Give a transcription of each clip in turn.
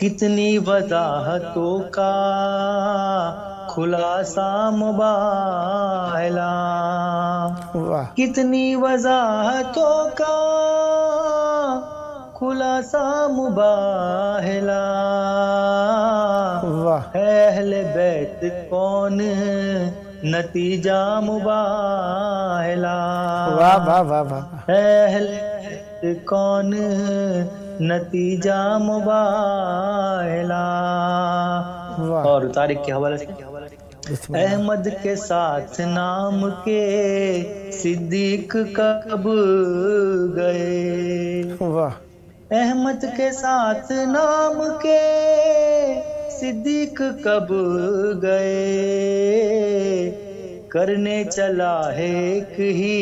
کتنی وضاحتوں کا خلاصہ مباہلا، واہ کتنی وضاحتوں کا خلاصہ مباہلا، واہ اہل بیت کون نتیجہ مباہلا، واہ واہ واہ واہ اہل بیت کون نتیجہ مباہلا۔ واہ اور تاریخ کے حوالے سے بسم اللہ۔ احمد کے ساتھ نام کے صدیق کب گئے، واہ احمد کے ساتھ نام کے صدیق کب گئے، کرنے چلا ہے ایک ہی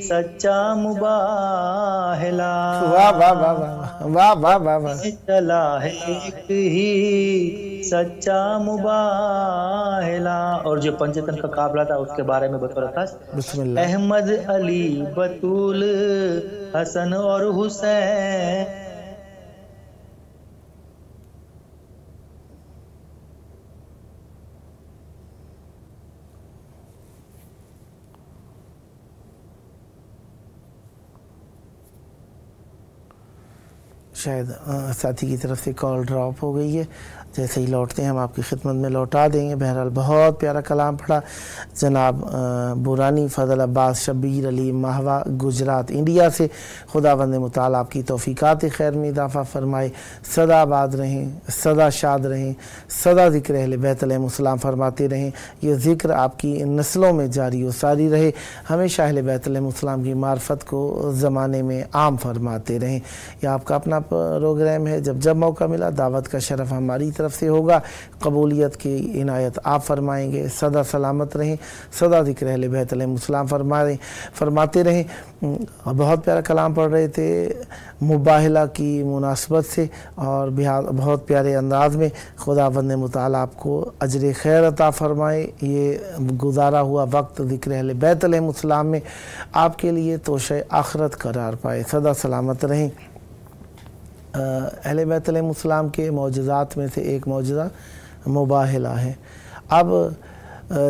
سچا مباہلا، واہ واہ واہ واہ واہ واہ واہ واہ چلا ہے ایک ہی سچا مباہلا۔ اور جو پنجتن کا قافلہ تھا اس کے بارے میں بطور خاص، بسم اللہ۔ احمد، علی، بطول، حسن اور حسین، شاید ساتھی کی طرف سے کال ڈراپ ہو گئی ہے، جیسے ہی لوٹتے ہیں ہم آپ کی خدمت میں لوٹا دیں گے۔ بہرحال بہت پیارا کلام پڑھا جناب بورانی فضل عباس شبیر علی مہوا گجرات انڈیا سے۔ خداوند متعال آپ کی توفیقات خیر میں اضافہ فرمائے، سدا آباد رہیں، سدا شاد رہیں، سدا ذکر اہل بیت علیہ السلام فرماتے رہیں، یہ ذکر آپ کی نسلوں میں جاری و ساری رہے، ہمیشہ اہل بیت علیہ السلام کی معرفت کو زمانے میں عام فرماتے رہیں۔ یہ آپ کا اپنا پروگرام ہے، جب جب موقع ملا دعوت کا شرف ہماری طرف سے ہوگا، قبولیت کی عنایت آپ فرمائیں گے، سدا سلامت رہیں، سدا ذکر اہل بیت علیہ السلام فرماتے رہیں۔ بہت پیارا کلام پڑھ رہے تھے مباہلہ کی مناسبت سے، اور بہت پیارے انداز میں۔ خداوند متعال آپ کو اجر خیر عطا فرمائے، یہ گزارا ہوا وقت ذکر اہل بیت علیہ السلام میں آپ کے لیے توشہ آخرت قرار پائے، سدا سلامت رہیں۔ اہل بیت علیہ السلام کے معجزات میں سے ایک معجزہ مباہلہ ہے۔ اب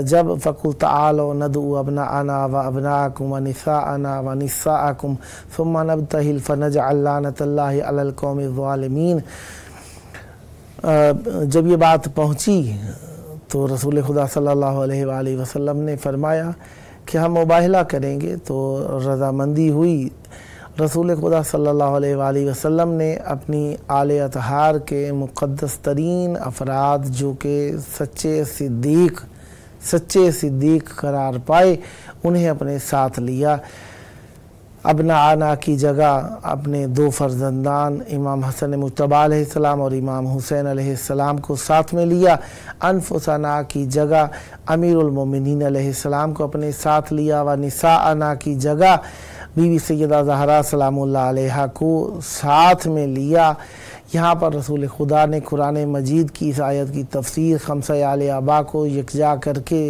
جب فَقُلْ تَعَالَوْا نَدْعُوا أَبْنَاءَنَا وَأَبْنَاءَكُمْ وَنِسَاءَنَا وَنِسَاءَكُمْ ثُمَّ نَبْتَهِلْ فَنَجْعَلْ لَعْنَةَ اللَّهِ عَلَى الْقَوْمِ الظَّالِمِينَ، جب یہ بات پہنچی تو رسول خدا صلی اللہ علیہ وآلہ وسلم نے فرمایا کہ ہم مباہلہ کریں گے، تو رضامندی ہوئی۔ رسول خدا صلی اللہ علیہ وآلہ وسلم نے اپنی آل اطہار کے مقدس ترین افراد جو کہ سچے صدیق قرار پائے، انہیں اپنے ساتھ لیا۔ ابناءنا کی جگہ اپنے دو فرزندان امام حسن مجتبی علیہ السلام اور امام حسین علیہ السلام کو ساتھ میں لیا۔ انفسنا کی جگہ امیر المومنین علیہ السلام کو اپنے ساتھ لیا۔ ونساءنا کی جگہ بی بی سیدہ زہرا سلام اللہ علیہا کو ساتھ میں لیا۔ یہاں پر رسول خدا نے قرآن مجید کی اس آیت کی تفسیر خمسہ آل آبا کو یکجا کر کے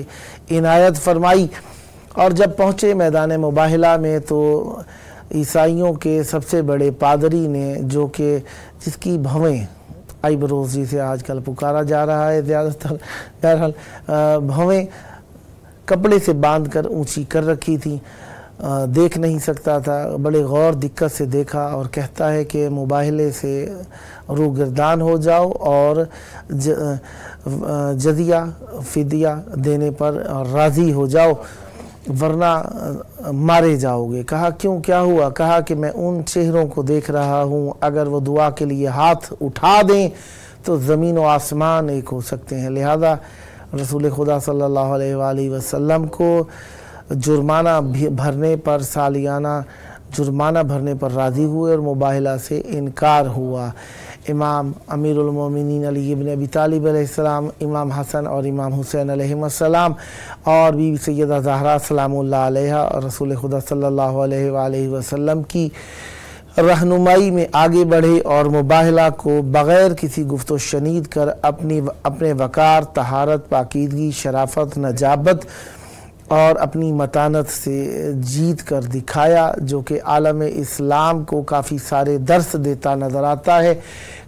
عنایت فرمائی، اور جب پہنچے میدان مباہلہ میں تو عیسائیوں کے سب سے بڑے پادری نے، جو کہ جس کی بھویں آئیبروز جسے آج کل پکارا جا رہا ہے زیادہ تر، بہرحال بھویں کپڑے سے باندھ کر اونچی کر رکھی تھیں، دیکھ نہیں سکتا تھا، بڑے غور دقت سے دیکھا اور کہتا ہے کہ مباہلے سے روگردان ہو جاؤ اور جزیہ فدیہ دینے پر راضی ہو جاؤ ورنہ مارے جاؤ گے۔ کہا کیوں، کیا ہوا؟ کہا کہ میں ان چہروں کو دیکھ رہا ہوں، اگر وہ دعا کے لیے ہاتھ اٹھا دیں تو زمین و آسمان ایک ہو سکتے ہیں۔ لہذا رسول خدا صلی اللہ علیہ وآلہ وسلم کو جرمانہ بھرنے پر، سالیانہ جرمانہ بھرنے پر راضی ہوئے اور مباہلہ سے انکار ہوا۔ امام امیر المومنین علی ابن ابی طالب علیہ السلام، امام حسن اور امام حسین علیہ السلام اور بی بی سیدہ زہرا سلام اللہ علیہا اور رسول خدا صلی اللہ علیہ وآلہ وسلم کی رہنمائی میں آگے بڑھے اور مباہلہ کو بغیر کسی گفت و شنید کر اپنے وقار، طہارت، پاکیزگی، شرافت، نجابت اور اپنی متانت سے جیت کر دکھایا، جو کہ عالم اسلام کو کافی سارے درس دیتا نظر آتا ہے۔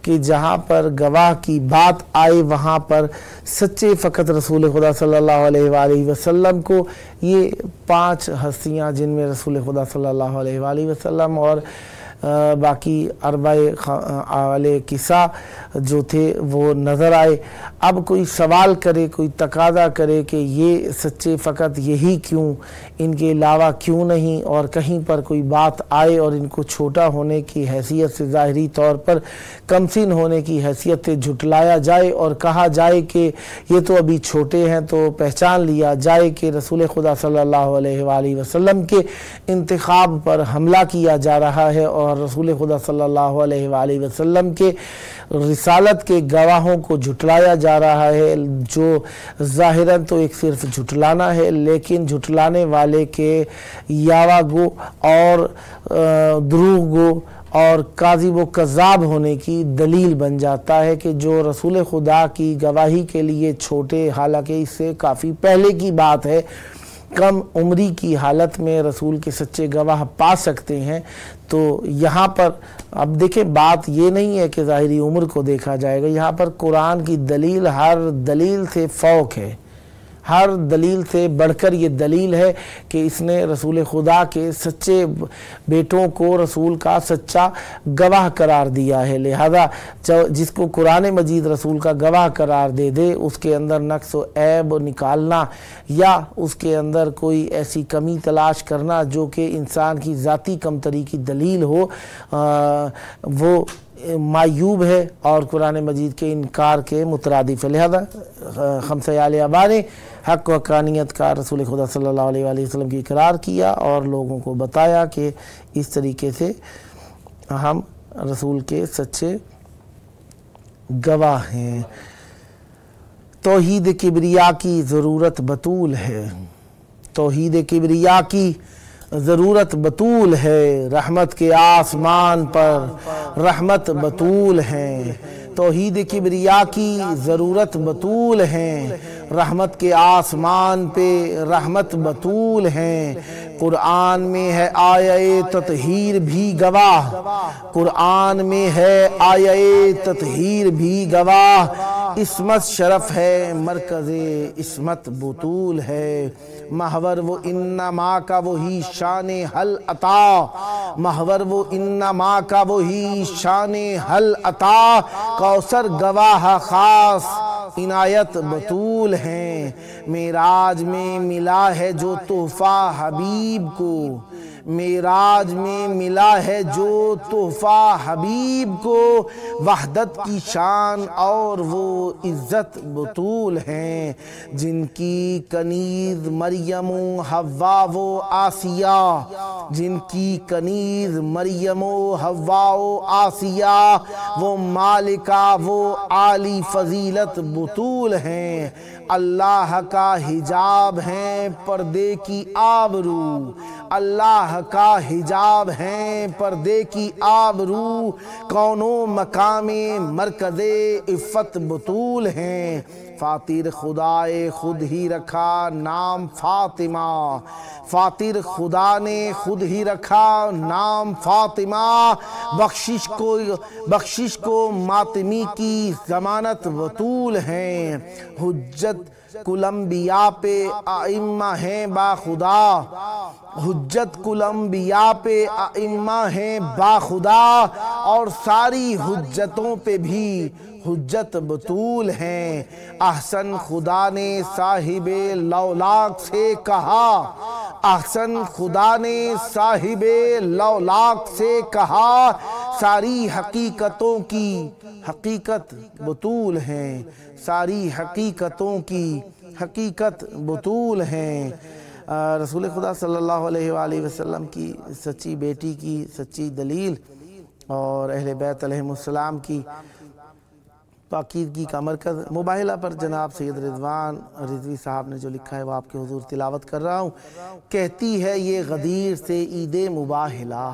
کہ جہاں پر گواہ کی بات آئے وہاں پر سچے فقط رسول خدا صلی اللہ علیہ وآلہ وسلم کو. یہ 5 ہستیاں جن میں رسول خدا صلی اللہ علیہ وآلہ وسلم اور باقی 4 اہل کسا جو تھے وہ نظر آئے. اب کوئی سوال کرے، کوئی تقاضا کرے کہ یہ سچے فقط یہی کیوں، ان کے علاوہ کیوں نہیں، اور کہیں پر کوئی بات آئے اور ان کو چھوٹا ہونے کی حیثیت سے، ظاہری طور پر کمسن ہونے کی حیثیت سے جھٹلایا جائے اور کہا جائے کہ یہ تو ابھی چھوٹے ہیں، تو پہچان لیا جائے کہ رسول خدا صلی اللہ علیہ وآلہ وسلم کے انتخاب پر حملہ کیا جا رہا ہے اور رسول خدا صلی اللہ علیہ وآلہ وسلم کے رسالت کے گواہوں کو جھٹلایا جا رہا ہے، جو ظاہراً تو ایک صرف جھٹلانا ہے، لیکن جھٹلانے والے کے یاوہ گو اور دروغ گو اور کاذب و کذاب ہونے کی دلیل بن جاتا ہے کہ جو رسول خدا کی گواہی کے لیے چھوٹے، حالانکہ اس سے کافی پہلے کی بات ہے، کم عمری کی حالت میں رسول کے سچے گواہ پا سکتے ہیں. تو یہاں پر اب دیکھیں بات یہ نہیں ہے کہ ظاہری عمر کو دیکھا جائے گا، یہاں پر قرآن کی دلیل ہر دلیل سے فوق ہے، ہر دلیل سے بڑھ کر یہ دلیل ہے کہ اس نے رسول خدا کے سچے بیٹوں کو رسول کا سچا گواہ قرار دیا ہے. لہذا جس کو قرآن مجید رسول کا گواہ قرار دے دے، اس کے اندر نقص و عیب نکالنا یا اس کے اندر کوئی ایسی کمی تلاش کرنا جو کہ انسان کی ذاتی کمتری کی دلیل ہو، وہ معیوب ہے اور قرآن مجید کے انکار کے مترادف ہے. لہذا خمسہ آلیہ نے حق و حقانیت کا رسول خدا صلی اللہ علیہ وآلہ وسلم کی اقرار کیا اور لوگوں کو بتایا کہ اس طریقے سے ہم رسول کے سچے گواہ ہیں. توحید کبریا کی ضرورت بطول ہے، توحید کبریا کی ضرورت بطول ہے، رحمت کے آسمان پر رحمت بطول ہے. توحید کبریا کی ضرورت بطول ہے، رحمت کے آسمان پہ رحمت بطول ہے. قرآن میں ہے آیہ تطہیر بھی گواہ، قرآن میں ہے آیہ تطہیر بھی گواہ. عصمت شرف ہے، مرکز عصمت بطول ہے. محور وہ انما کا وہی شان حل عطا، محور وہ انما کا وہی شان حل عطا. کوثر گواہ خاص عنایت بطول ہیں. معراج میں ملا ہے جو تحفہ حبیب کو، معراج میں ملا ہے جو تحفہ حبیب کو. وحدت کی شان اور وہ عزت بطول ہیں، جن کی کنیز مریم و حوا و آسیہ، جن کی کنیز مریم و حوا و آسیہ. وہ مالکہ وہ عالی فضیلت بطول ہیں. اللہ کا حجاب ہیں پردے کی آبرو، اللہ کا حجاب ہیں پردے کی آبرو. کون و مقام مرکز عفت بطول ہیں. فاطر خدائے خود ہی رکھا نام فاطمہ، فاطر خدا نے خود ہی رکھا نام فاطمہ. بخشش کو ماتمی کی ضمانت بطول ہیں. حجت کل انبیاء پہ ائمہ ہیں با خدا، حجت کل انبیاء پہ ائمہ ہیں با خدا. اور ساری حجتوں پہ بھی حجت بطول ہیں. احسن خدا نے صاحب لولاک سے کہا، احسن خدا نے صاحب لولاک سے کہا. ساری حقیقتوں کی حقیقت بطول ہیں، ساری حقیقتوں کی حقیقت بطول ہیں. رسول خدا صلی اللہ علیہ وآلہ وسلم کی سچی بیٹی کی سچی دلیل اور اہل بیت علیہ السلام کی پاکیزگی کا مرکز مباہلہ پر جناب سید رضوان رضوی صاحب نے جو لکھا ہے وہ آپ کے حضور تلاوت کر رہا ہوں. کہتی ہے یہ غدیر سے عید مباہلہ،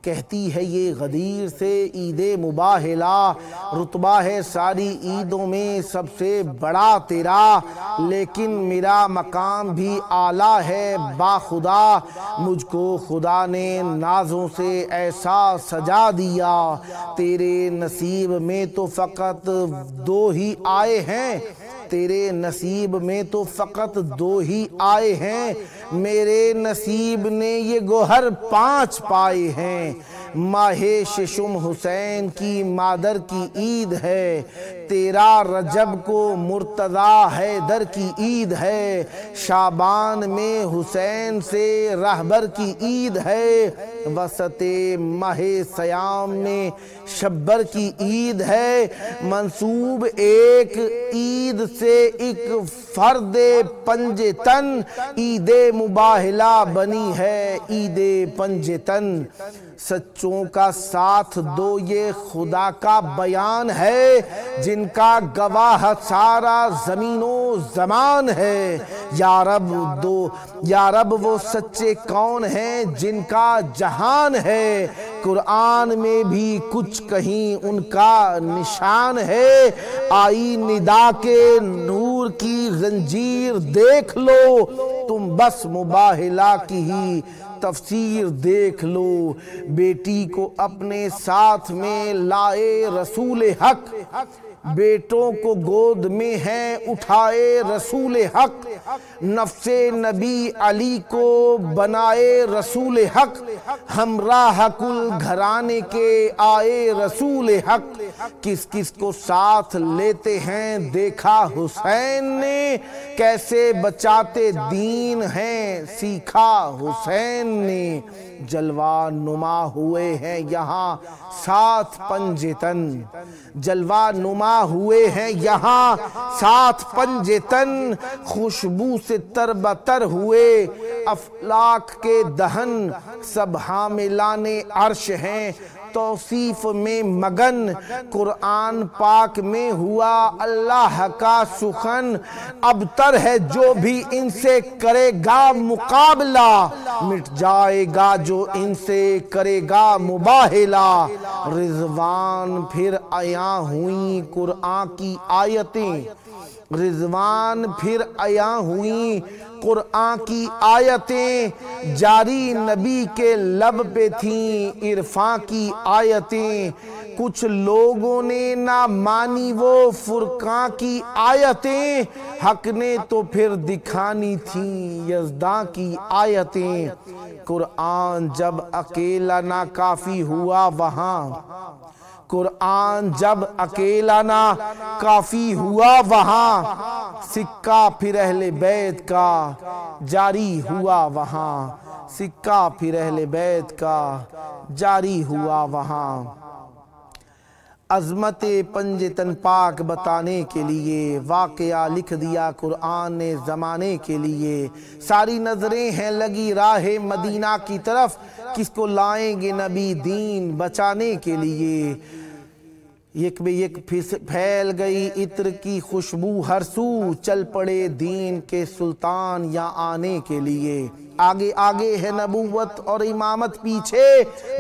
کہتی ہے یہ غدیر سے عید مباہلہ، رتبہ ہے ساری عیدوں میں سب سے بڑا تیرا، لیکن میرا مقام بھی اعلیٰ ہے باخدا، مجھ کو خدا نے نازوں سے ایسا سجا دیا، تیرے نصیب میں تو فقط 2 ہی آئے ہیں، تیرے نصیب میں تو فقط 2 ہی آئے ہیں، میرے نصیب نے یہ گوہر 5 پائے ہیں، ماہ ششم حسین کی مادر کی عید ہے، 13 رجب کو مرتضیٰ حیدر کی عید ہے، شعبان میں حسین سے رہبر کی عید ہے، وسط ماہ سیام میں شبر کی عید ہے، منسوب ایک عید سے ایک فرد پنجتن، عید مباہلہ بنی ہے عید پنجتن، سچوں کا ساتھ دو یہ خدا کا بیان ہے، جن کا گواہ سارا زمین و زمان ہے، یا رب وہ سچے کون ہیں جن کا جہان ہے، قرآن میں بھی کچھ کہیں ان کا نشان ہے، آئی ندا کے نور کی زنجیر دیکھ لو، تم بس مباہلہ کی ہی تفسیر دیکھ لو، بیٹی کو اپنے ساتھ میں لائے رسول حق، بیٹوں کو گود میں ہیں اٹھائے رسول حق، نفس نبی علی کو بنائے رسول حق، ہمراہ کل گھرانے کے آئے رسول حق، کس کس کو ساتھ لیتے ہیں دیکھا حسین نے، کیسے بچاتے دین ہیں سیکھا حسین نے، جلوہ نما ہوئے ہیں یہاں 7 پنجتن، جلوہ نما ہوئے ہیں یہاں 7 پنجتن، خوشبو سے تربتر ہوئے افلاک کے دہن، سب حاملان عرش ہیں توصیف میں مگن، قرآن پاک میں ہوا اللہ کا سخن، ابتر ہے جو بھی ان سے کرے گا مقابلہ، مٹ جائے گا جو ان سے کرے گا مباہلہ، رضوان پھر عیاں ہوئیں قرآن کی آیتیں، رضوان پھر عیاں ہوئیں قرآن کی آیتیں، جاری نبی کے لب پہ تھیں عرفاں کی آیتیں، کچھ لوگوں نے نہ مانی وہ فرقان کی آیتیں، حق نے تو پھر دکھانی تھیں یزداں کی آیتیں، قرآن جب اکیلا نہ کافی ہوا وہاں، قرآن جب اکیلا نہ کافی ہوا وہاں، سکہ پھر اہل بیت کا جاری ہوا وہاں، سکہ پھر اہل بیت کا جاری ہوا وہاں، عظمت پنجتن پاک بتانے کے لیے واقعہ لکھ دیا قرآن نے زمانے کے لیے، ساری نظریں ہیں لگی راہ مدینہ کی طرف، کس کو لائیں گے نبی دین بچانے کے لیے، یک بے یک پھیل گئی عطر کی خوشبو ہر سو، چل پڑے دین کے سلطان یہاں آنے کے لیے، آگے آگے ہے نبوت اور امامت پیچھے،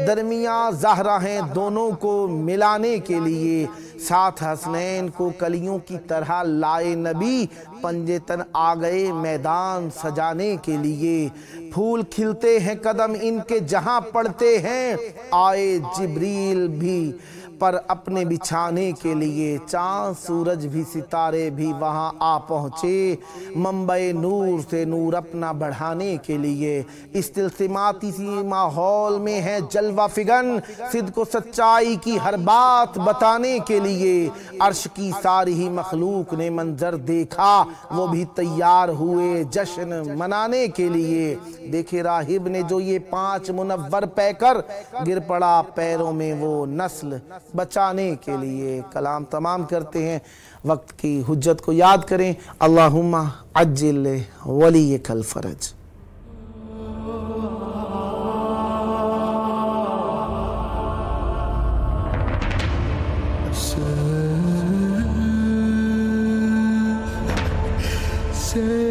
درمیان زہرہ ہیں دونوں کو ملانے کے لیے، ساتھ حسنین کو کلیوں کی طرح لائے نبی، پنجتن آ گئے میدان سجانے کے لیے، پھول کھلتے ہیں قدم ان کے جہاں پڑتے ہیں، آئے جبریل بھی پر اپنے بچھانے کے لیے، چاند سورج بھی ستارے بھی وہاں آ پہنچے، منبع نور سے نور اپنا بڑھانے کے لیے، استلزاماتی سی ماحول میں ہے جلوہ فگن، صدق و سچائی کی ہر بات بتانے کے لیے، عرش کی ساری ہی مخلوق نے منظر دیکھا، وہ بھی تیار ہوئے جشن منانے کے لیے، دیکھے راہب نے جو یہ 5 منور پے کر، گر پڑا پیروں میں وہ نسل بچانے کے لیے، کلام تمام کرتے ہیں، وقت کی حجت کو یاد کریں، اللہم عجل ولیک الفرج۔ Say